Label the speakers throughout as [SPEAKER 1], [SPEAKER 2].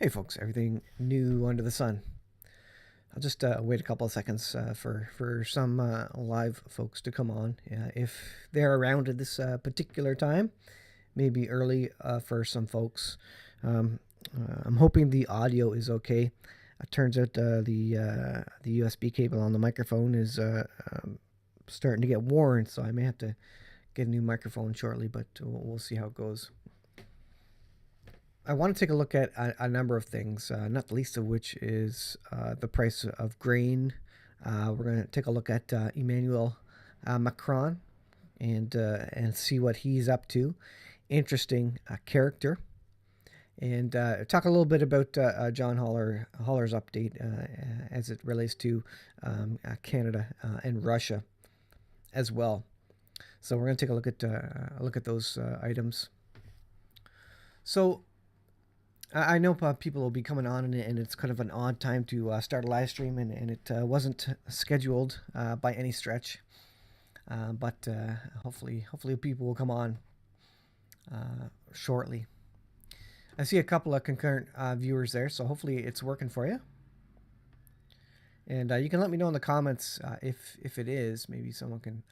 [SPEAKER 1] Hey folks, everything new under the sun. I'll just wait a couple of seconds for some live folks to come on. If they're around at this particular time, maybe early for some folks. Um, I'm hoping the audio is okay. It turns out the USB cable on the microphone is starting to get worn, so I may have to get a new microphone shortly, but we'll see how it goes. I want to take a look at a number of things, not the least of which is the price of grain. We're going to take a look at Emmanuel Macron and see what he's up to. Interesting character, and talk a little bit about John Holler's update as it relates to Canada and Russia as well. So we're going to take a look at those items. So I know people will be coming on, and it's kind of an odd time to start a live stream, and it wasn't scheduled by any stretch. But hopefully people will come on shortly. I see a couple of concurrent viewers there, so hopefully it's working for you. And you can let me know in the comments if it is. Maybe someone can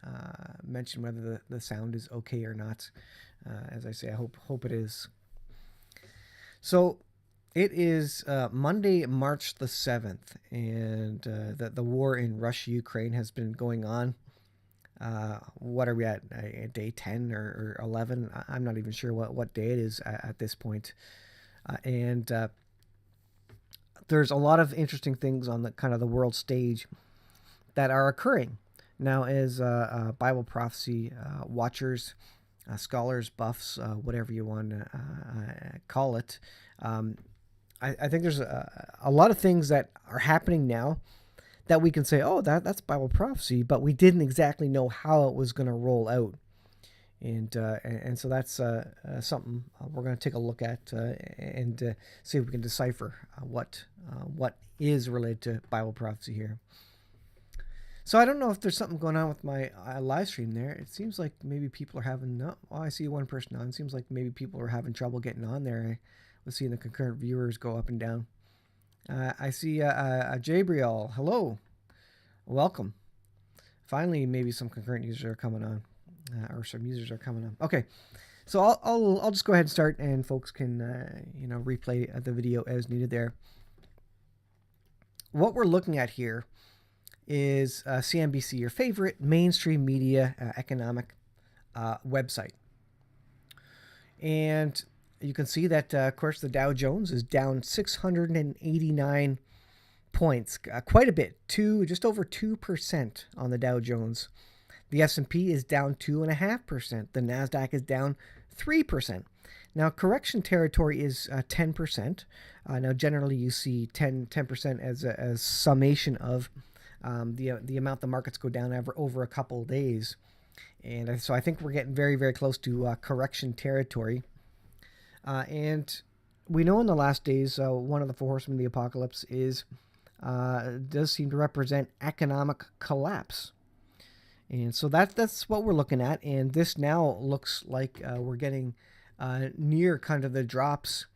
[SPEAKER 1] mention whether the sound is okay or not. As I say, I hope it is. So it is Monday, March the 7th, and the war in Russia, Ukraine has been going on. What are we at? Day 10 or 11? I'm not even sure what day it is at this point. And there's a lot of interesting things on the kind of the world stage that are occurring. Now, as Bible prophecy watchers, scholars, buffs, whatever you want to call it, um, I think there's a lot of things that are happening now that we can say, oh, that's Bible prophecy, but we didn't exactly know how it was going to roll out. And so that's something we're going to take a look at and see if we can decipher what is related to Bible prophecy here. So I don't know if there's something going on with my live stream there. It seems like maybe people are having no. Oh, I see one person on. It seems like maybe people are having trouble getting on there. We're seeing the concurrent viewers go up and down. I see Jabriel. Hello, welcome. Finally, maybe some concurrent users are coming on, or some users are coming on. Okay, so I'll just go ahead and start, and folks can replay the video as needed there. What we're looking at here is CNBC, your favorite mainstream media economic website. And you can see that, of course, the Dow Jones is down 689 points, quite a bit, just over 2% on the Dow Jones. The S&P is down 2.5%. The Nasdaq is down 3%. Now, correction territory is 10%. Now, generally, you see 10% as a summation of the amount the markets go down over a couple of days. And so I think we're getting very, very close to correction territory. And we know in the last days, one of the four horsemen of the apocalypse does seem to represent economic collapse. And so that's what we're looking at. And this now looks like we're getting near kind of the drops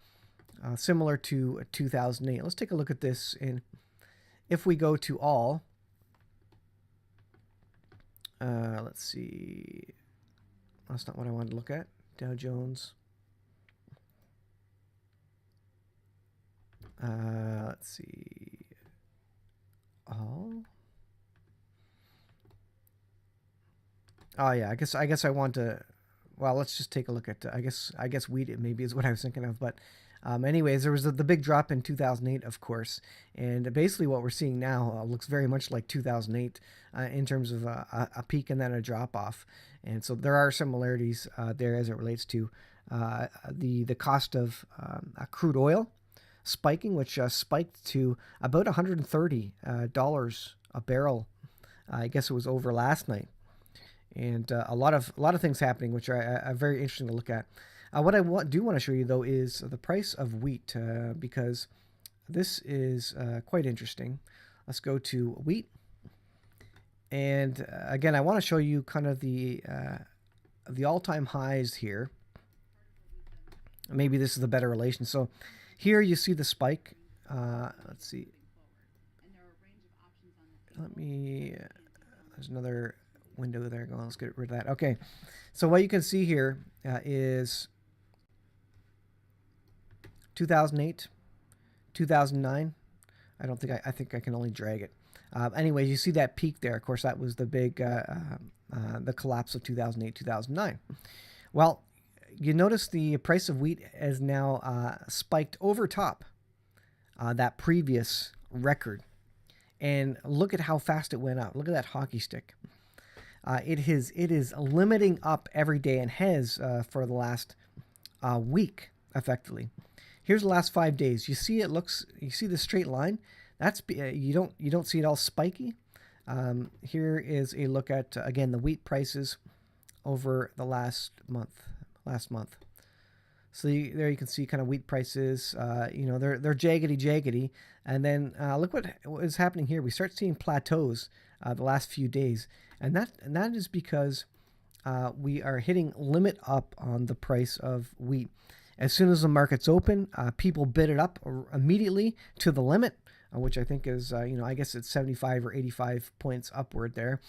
[SPEAKER 1] similar to 2008. Let's take a look at this. And if we go to all, let's see. That's not what I wanted to look at. Dow Jones. Let's see. All. Oh yeah, I guess I want to. Well, let's just take a look at. I guess wheat maybe is what I was thinking of, but. Anyways, there was the big drop in 2008, of course, and basically what we're seeing now looks very much like 2008 in terms of a peak and then a drop off, and so there are similarities there as it relates to the cost of crude oil spiking, which spiked to about $130 a barrel. I guess it was over last night, and a lot of things happening, which are very interesting to look at. What I do want to show you, though, is the price of wheat, because this is quite interesting. Let's go to wheat. And again, I want to show you kind of the all-time highs here. Maybe this is the better relation. So Here you see the spike. Let's see. Let me. There's another window there going. Let's get rid of that. Okay. So what you can see here is 2008, 2009. I think I can only drag it. Anyway, you see that peak there. Of course, that was the big the collapse of 2008, 2009. Well, you notice the price of wheat has now spiked over top that previous record. And look at how fast it went up. Look at that hockey stick. It is limiting up every day and has for the last week, effectively. Here's the last 5 days. You see you see the straight line. That's you don't see it all spiky. Here is a look at again the wheat prices over the last month. So there you can see kind of wheat prices. They're jaggedy, and then look what is happening here. We start seeing plateaus the last few days, and that is because we are hitting limit up on the price of wheat. As soon as the market's open, people bid it up immediately to the limit, which I think is I guess it's 75 or 85 points upward there,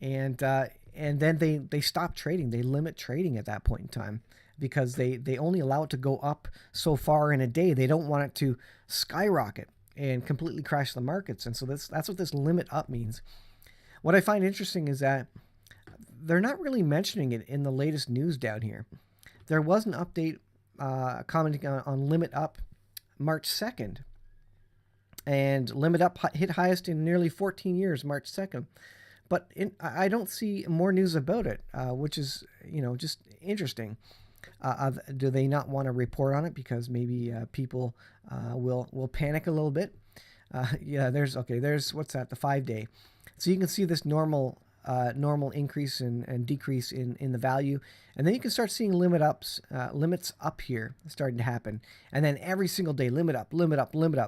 [SPEAKER 1] and then they stop trading. They limit trading at that point in time, because they only allow it to go up so far in a day. They don't want it to skyrocket and completely crash the markets. And so that's what this limit up means. What I find interesting is that they're not really mentioning it in the latest news down here. There was an update commenting on limit up March 2nd. And limit up hit highest in nearly 14 years, March 2nd. But I don't see more news about it, which is, just interesting. Do they not want to report on it because maybe people will panic a little bit? There's what's that? The 5 day. So you can see this normal increase and decrease in the value, and then you can start seeing limits up here starting to happen, and then every single day limit up.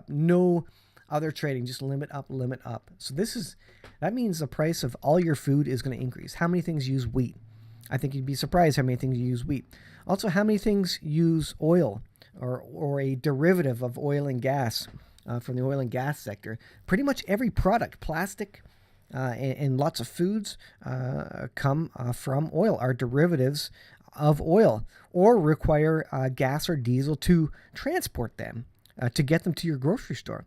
[SPEAKER 1] No other trading, just limit up. So that means the price of all your food is going to increase. How many things use wheat? I think you'd be surprised how many things use wheat. Also, how many things use oil or a derivative of oil and gas from the oil and gas sector? Pretty much every product, plastic and lots of foods come from oil, are derivatives of oil, or require gas or diesel to transport them, to get them to your grocery store.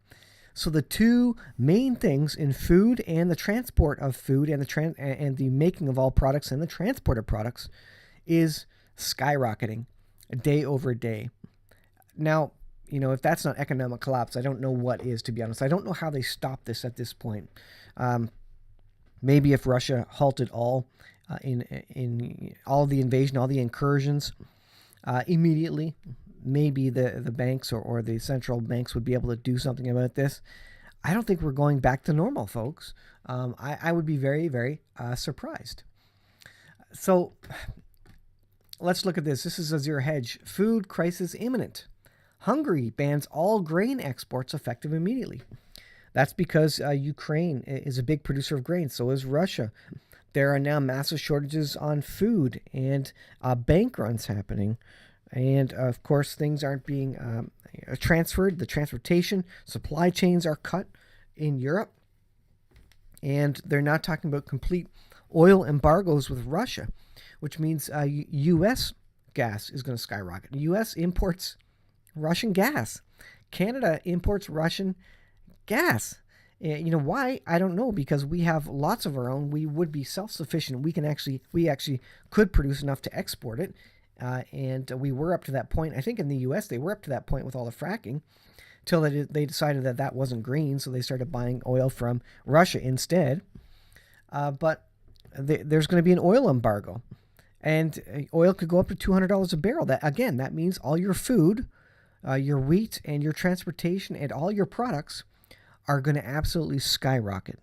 [SPEAKER 1] So the two main things in food and the transport of food and the making of all products and the transport of products is skyrocketing day over day. Now, if that's not economic collapse, I don't know what is, to be honest. I don't know how they stop this at this point. Maybe if Russia halted all in all the invasion, all the incursions immediately, maybe the banks or the central banks would be able to do something about this. I don't think we're going back to normal, folks. I would be very, very surprised. So let's look at this. This is a zero hedge. Food crisis imminent. Hungary bans all grain exports effective immediately. That's because Ukraine is a big producer of grain. So is Russia. There are now massive shortages on food and bank runs happening. And of course, things aren't being transferred. The transportation supply chains are cut in Europe. And they're not talking about complete oil embargoes with Russia, which means U.S. gas is going to skyrocket. The U.S. imports Russian gas. Canada imports Russian gas. Why? I don't know, because we have lots of our own. We would be self-sufficient. We actually could produce enough to export it. And we were up to that point. I think in the U.S. they were up to that point with all the fracking, till they decided that wasn't green, so they started buying oil from Russia instead. But there's going to be an oil embargo, and oil could go up to $200 a barrel. That means all your food, your wheat, and your transportation, and all your products are going to absolutely skyrocket.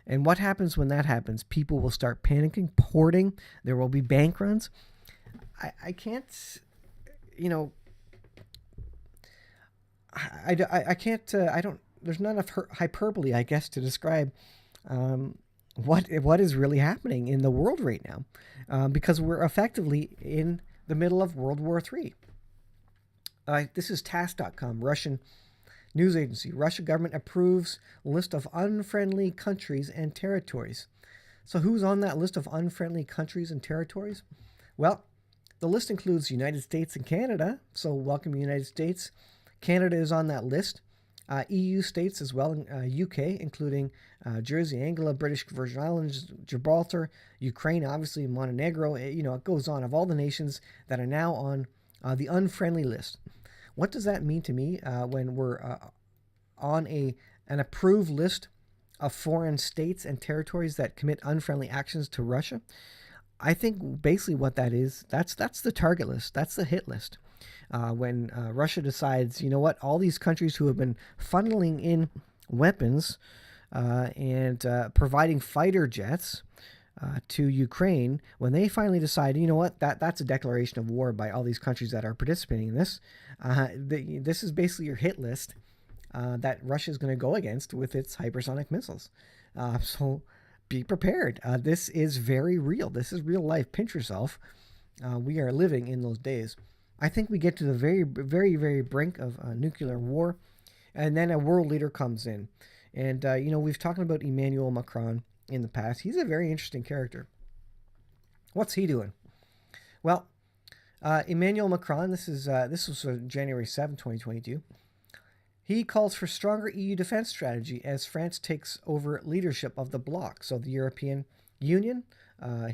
[SPEAKER 1] And what happens when that happens? People will start panicking, hoarding. There will be bank runs. I can't, I can't, I don't, there's not enough hyperbole, I guess, to describe what is really happening in the world right now, because we're effectively in the middle of World War III. This is TASS.com, Russian news agency. Russian government approves list of unfriendly countries and territories. So who's on that list of unfriendly countries and territories? Well, the list includes the United States and Canada. So welcome, United States. Canada is on that list. EU states as well, UK, including Jersey, Anguilla, British Virgin Islands, Gibraltar, Ukraine, obviously Montenegro. It goes on, of all the nations that are now on the unfriendly list. What does that mean to me when we're on an approved list of foreign states and territories that commit unfriendly actions to Russia? I think basically what that is, that's the target list. That's the hit list. When Russia decides, all these countries who have been funneling in weapons and providing fighter jets to Ukraine, when they finally decide, that's a declaration of war by all these countries that are participating in this. This is basically your hit list that Russia is going to go against with its hypersonic missiles. So be prepared. This is very real. This is real life. Pinch yourself. We are living in those days. I think we get to the very, very, very brink of nuclear war, and then a world leader comes in. And, we've talked about Emmanuel Macron in the past. He's a very interesting character. What's he doing? Well, Emmanuel Macron, this was January 7, 2022. He calls for stronger EU defense strategy as France takes over leadership of the bloc. So the European Union,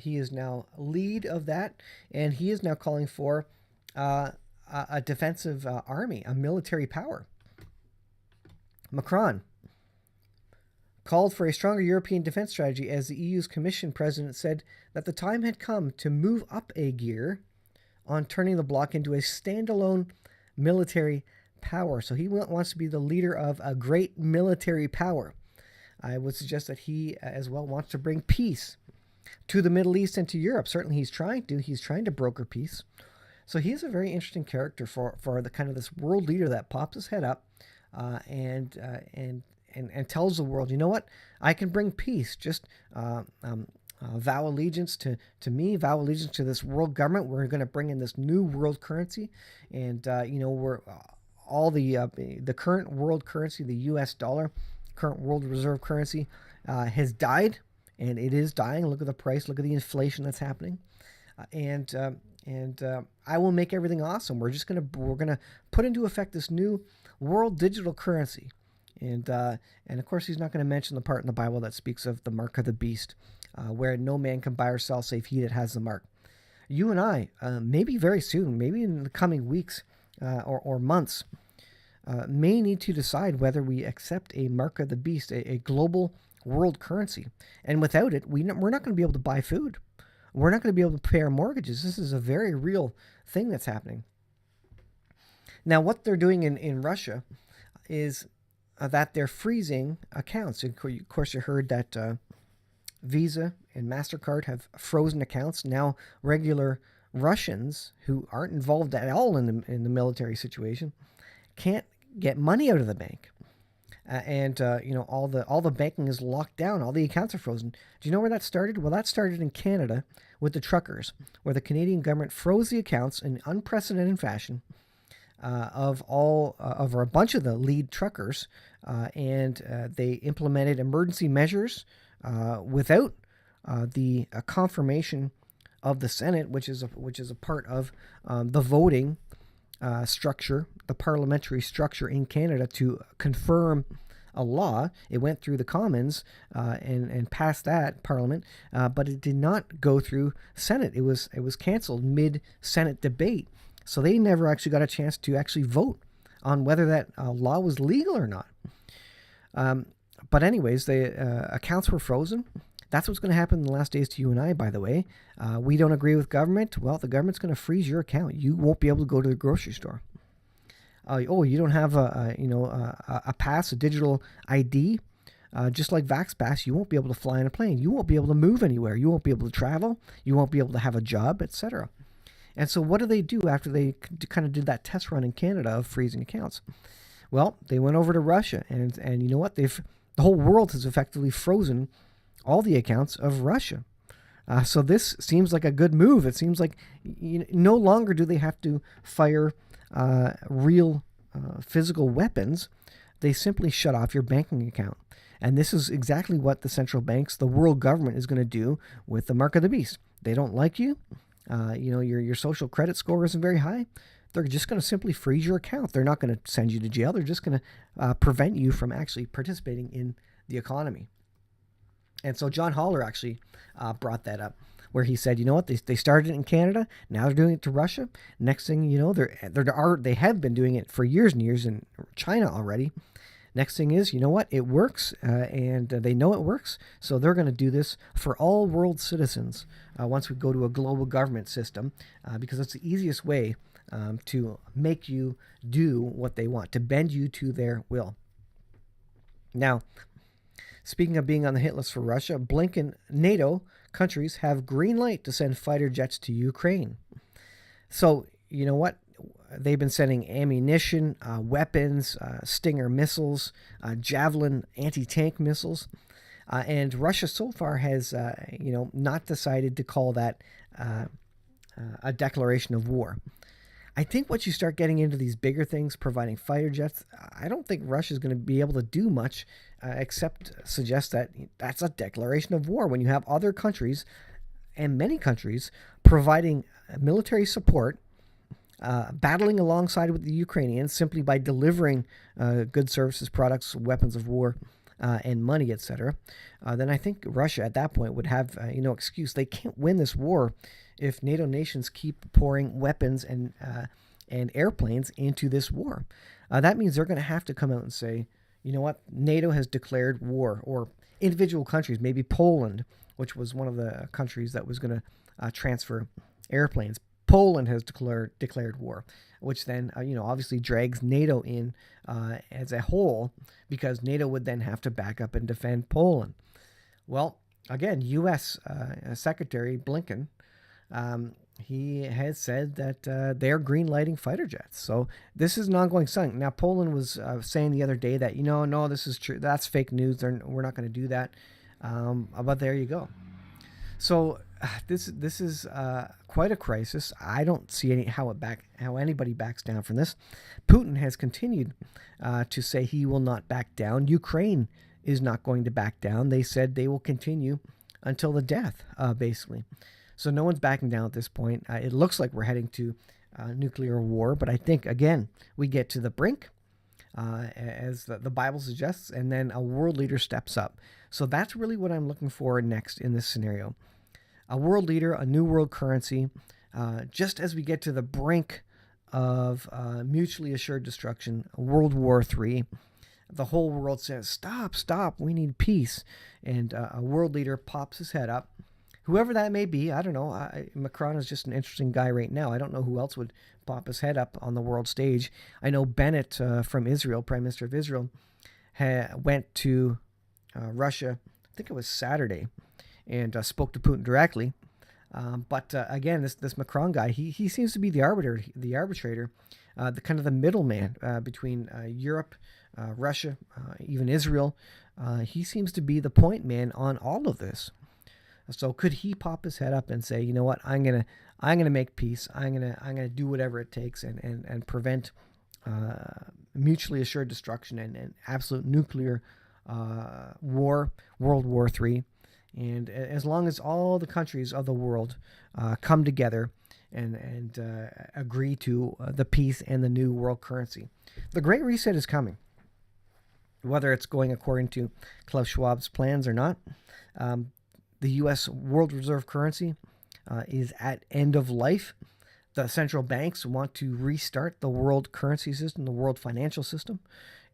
[SPEAKER 1] he is now lead of that, and he is now calling for a defensive army, a military power. Macron called for a stronger European defense strategy as the EU's Commission president said that the time had come to move up a gear on turning the bloc into a standalone military power. So he wants to be the leader of a great military power. I would suggest that he as well wants to bring peace to the Middle East and to Europe. Certainly he's trying to broker peace. So he's a very interesting character for the kind of this world leader that pops his head up and tells the world, you know what, I can bring peace. Just vow allegiance to me, vow allegiance to this world government. We're going to bring in this new world currency, and we're all the current world currency, the U.S. dollar, current world reserve currency, has died, and it is dying. Look at the price. Look at the inflation that's happening, and I will make everything awesome. We're gonna put into effect this new world digital currency, and of course he's not going to mention the part in the Bible that speaks of the mark of the beast, where no man can buy or sell save he that has the mark. You and I, maybe very soon, maybe in the coming weeks or months, may need to decide whether we accept a mark of the beast, a global world currency, and without it, we're not going to be able to buy food. We're not going to be able to pay our mortgages. This is a very real thing that's happening. Now, what they're doing in Russia is that they're freezing accounts. Of course, you heard that Visa and MasterCard have frozen accounts. Now, regular Russians who aren't involved at all in the military situation can't get money out of the bank. All the banking is locked down. All the accounts are frozen. Do you know where that started? Well, that started in Canada with the truckers, where the Canadian government froze the accounts in unprecedented fashion of a bunch of the lead truckers, and they implemented emergency measures without the confirmation of the Senate, which is a part of the voting structure, the parliamentary structure in Canada to confirm a law. It went through the Commons and passed that Parliament, but it did not go through Senate. It was canceled mid-Senate debate, so they never actually got a chance to actually vote on whether that law was legal or not. But anyways, the accounts were frozen. That's what's going to happen in the last days to you and I, by the way. We don't agree with government. Well, the government's going to freeze your account. You won't be able to go to the grocery store. You don't have a pass, a digital ID, just like VaxPass. You won't be able to fly on a plane. You won't be able to move anywhere. You won't be able to travel. You won't be able to have a job, etc. And so what do they do after they kind of did that test run in Canada of freezing accounts? Well, they went over to Russia, and you know what? The whole world has effectively frozen all the accounts of Russia. So this seems like a good move. It seems like no longer do they have to fire real physical weapons, they simply shut off your banking account. And this is exactly what the central banks, the world government, is going to do with the mark of the beast. They don't like you. Your social credit score isn't very high. They're just going to simply freeze your account. They're not going to send you to jail. They're just going to prevent you from actually participating in the economy. And so John Haller actually brought that up, where he said, you know what, they started it in Canada, now they're doing it to Russia. Next thing you know, they have been doing it for years and years in China already. Next thing is, you know what, it works, and they know it works, so they're going to do this for all world citizens once we go to a global government system, because it's the easiest way to make you do what they want, to bend you to their will. Now, speaking of being on the hit list for Russia, Blinken, NATO countries have green light to send fighter jets to Ukraine. So, you know what? They've been sending ammunition, weapons, Stinger missiles, Javelin anti-tank missiles. And Russia so far has, not decided to call that a declaration of war. I think once you start getting into these bigger things, providing fighter jets, I don't think Russia's going to be able to do much except suggest that that's a declaration of war when you have other countries, and many countries, providing military support, battling alongside with the Ukrainians simply by delivering goods, services, products, weapons of war, and money, etc. Then I think Russia at that point would have excuse. They can't win this war if NATO nations keep pouring weapons and airplanes into this war. That means they're going to have to come out and say, you know what, NATO has declared war, or individual countries, maybe Poland, which was one of the countries that was going to transfer airplanes. Poland has declared war, which then, obviously drags NATO in as a whole, because NATO would then have to back up and defend Poland. Well, again, U.S. Secretary Blinken, he has said that they're green-lighting fighter jets. So this is an ongoing thing. Now, Poland was saying the other day that, no, this is true. That's fake news. We're not going to do that. But there you go. So this is quite a crisis. I don't see how anybody backs down from this. Putin has continued to say he will not back down. Ukraine is not going to back down. They said they will continue until the death, basically. So no one's backing down at this point. It looks like we're heading to nuclear war, but I think, again, we get to the brink, as the Bible suggests, and then a world leader steps up. So that's really what I'm looking for next in this scenario. A world leader, a new world currency, just as we get to the brink of mutually assured destruction, World War III. The whole world says, stop, we need peace. And a world leader pops his head up. Whoever that may be, I don't know. Macron is just an interesting guy right now. I don't know who else would pop his head up on the world stage. I know Bennett from Israel, Prime Minister of Israel, went to Russia, I think it was Saturday, and spoke to Putin directly. But again, this Macron guy, he seems to be the arbitrator, the kind of the middleman between Europe, Russia, even Israel. He seems to be the point man on all of this. So could he pop his head up and say, you know what, I'm gonna make peace. I'm gonna do whatever it takes and prevent mutually assured destruction and absolute nuclear war, World War III. And as long as all the countries of the world come together and agree to the peace and the new world currency, the Great Reset is coming. Whether it's going according to Klaus Schwab's plans or not, the U.S. World Reserve Currency is at end of life. The central banks want to restart the world currency system, the world financial system.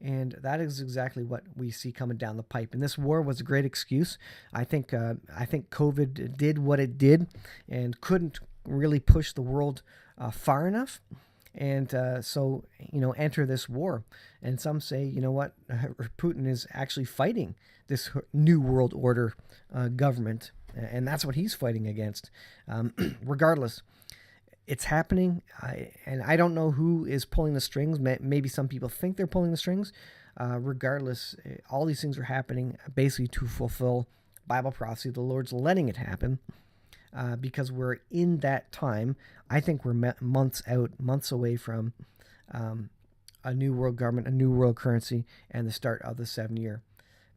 [SPEAKER 1] And that is exactly what we see coming down the pipe. And this war was a great excuse. I think COVID did what it did and couldn't really push the world far enough. And so, enter this war. And some say, you know what, Putin is actually fighting this new world order government. And that's what he's fighting against. Regardless, it's happening, and I don't know who is pulling the strings. Maybe some people think they're pulling the strings. Regardless, all these things are happening basically to fulfill Bible prophecy. The Lord's letting it happen because we're in that time. I think we're months away from a new world government, a new world currency, and the start of the 7-year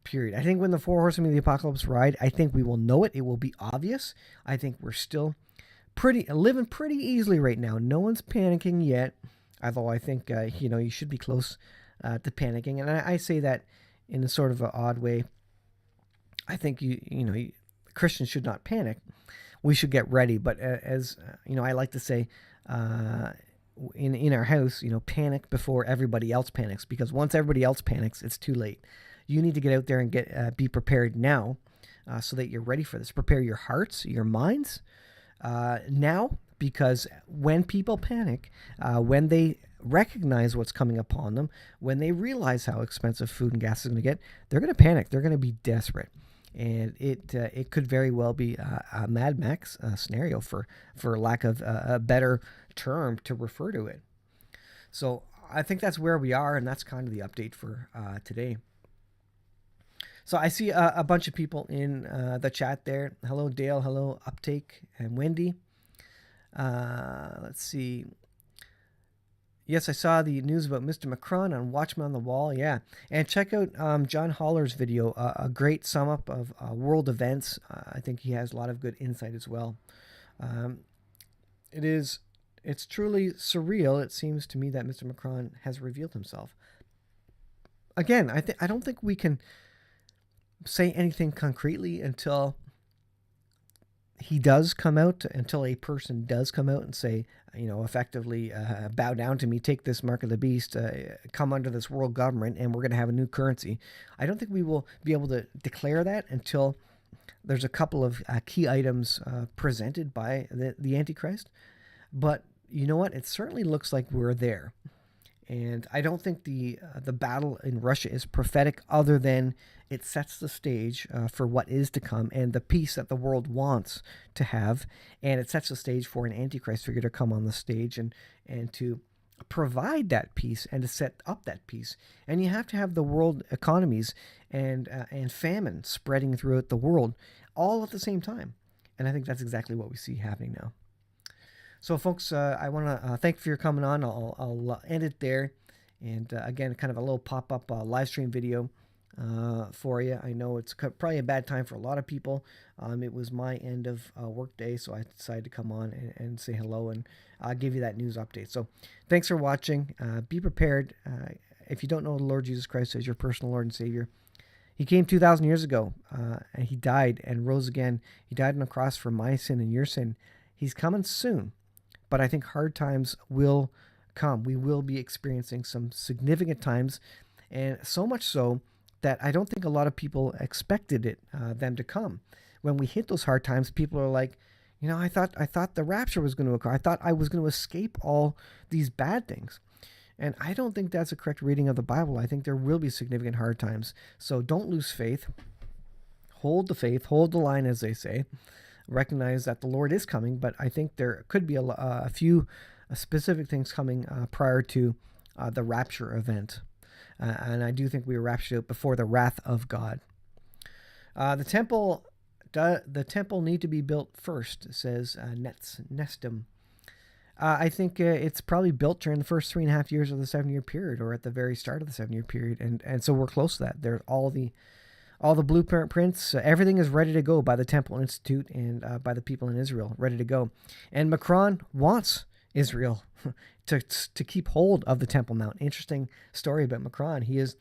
[SPEAKER 1] period. I think when the four horsemen of the apocalypse ride, I think we will know it. It will be obvious. I think we're still living pretty easily right now. No one's panicking yet, although I think you should be close to panicking, and I say that in a sort of an odd way. I think Christians should not panic. We should get ready, but as I like to say, in our house, panic before everybody else panics, because once everybody else panics, it's too late. You need to get out there and be prepared now, so that you're ready for this. Prepare your hearts, your minds, now, because when people panic, when they recognize what's coming upon them, when they realize how expensive food and gas is going to get, they're going to panic. They're going to be desperate. And it could very well be a Mad Max scenario, for lack of a better term to refer to it. So I think that's where we are, and that's kind of the update for today. So I see a bunch of people in the chat there. Hello, Dale. Hello, Uptake and Wendy. Let's see. Yes, I saw the news about Mr. Macron on Watchman on the Wall. Yeah. And check out John Holler's video, a great sum up of world events. I think he has a lot of good insight as well. It's truly surreal, it seems to me, that Mr. Macron has revealed himself. Again, I don't think we can say anything concretely until he does come out, until a person does come out and say, effectively, bow down to me, take this mark of the beast, come under this world government, and we're going to have a new currency. I don't think we will be able to declare that until there's a couple of key items presented by the Antichrist. But you know what? It certainly looks like we're there. And I don't think the battle in Russia is prophetic, other than it sets the stage for what is to come and the peace that the world wants to have. And it sets the stage for an Antichrist figure to come on the stage and to provide that peace and to set up that peace. And you have to have the world economies and famine spreading throughout the world all at the same time. And I think that's exactly what we see happening now. So, folks, I want to thank you for your coming on. I'll end it there. And again, kind of a little pop-up live stream video for you. I know it's probably a bad time for a lot of people. It was my end of work day, so I decided to come on and say hello and give you that news update. So thanks for watching. Be prepared. If you don't know the Lord Jesus Christ as your personal Lord and Savior, he came 2,000 years ago, and he died and rose again. He died on the cross for my sin and your sin. He's coming soon. But I think hard times will come. We will be experiencing some significant times, and so much so that I don't think a lot of people expected them to come. When we hit those hard times, people are like, I thought the rapture was going to occur. I thought I was going to escape all these bad things. And I don't think that's a correct reading of the Bible. I think there will be significant hard times. So don't lose faith. Hold the faith. Hold the line, as they say. Recognize that the Lord is coming, but I think there could be a few specific things coming prior to the rapture event. And I do think we were raptured out before the wrath of God. The temple need to be built first, says Nestum. I think it's probably built during the first 3.5 years of the 7-year period, or at the very start of the 7-year period. And so we're close to that. There's all the blueprints, everything is ready to go by the Temple Institute and by the people in Israel, ready to go. And Macron wants Israel to keep hold of the Temple Mount. Interesting story about Macron. He is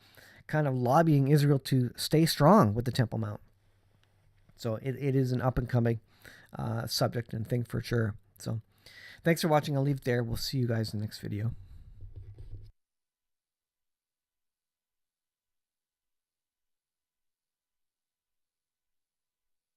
[SPEAKER 1] kind of lobbying Israel to stay strong with the Temple Mount. So it is an up-and-coming subject and thing for sure. So thanks for watching. I'll leave it there. We'll see you guys in the next video.